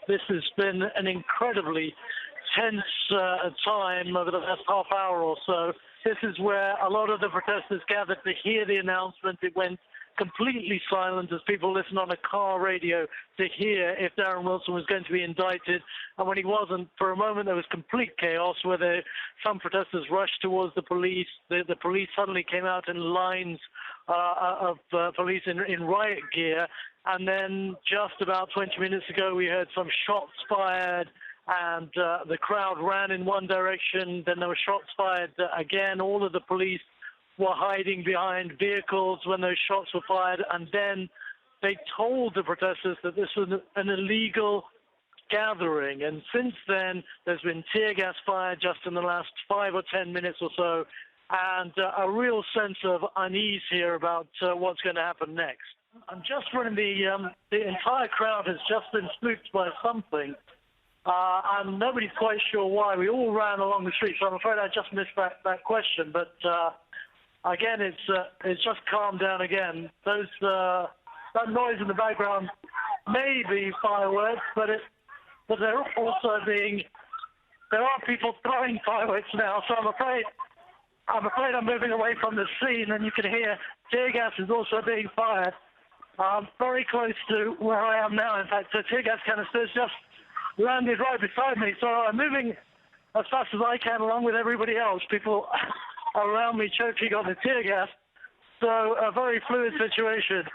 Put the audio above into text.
This has been an incredibly tense time over the last half hour or so. This is where a lot of the protesters gathered to hear the announcement. It went completely silent as people listened on a car radio to hear if Darren Wilson was going to be indicted. And when he wasn't, for a moment there was complete chaos where some protesters rushed towards the police. The police suddenly came out in lines of police in riot gear. And then just about 20 minutes ago, we heard some shots fired, and the crowd ran in one direction. Then there were shots fired again. All of the police were hiding behind vehicles when those shots were fired. And then they told the protesters that this was an illegal gathering. And since then, there's been tear gas fired just in the last 5 or 10 minutes or so, and a real sense of unease here about what's going to happen next. I'm just running the entire crowd has just been spooked by something, and nobody's quite sure why. We all ran along the street, so I'm afraid I just missed that question. But again, it's just calmed down again. That noise in the background may be fireworks, but there are people throwing fireworks now. So I'm afraid I'm moving away from the scene, and you can hear tear gas is also being fired. Very close to where I am now. In fact, the tear gas canisters just landed right beside me. So I'm moving as fast as I can along with everybody else. People around me choking on the tear gas. So a very fluid situation.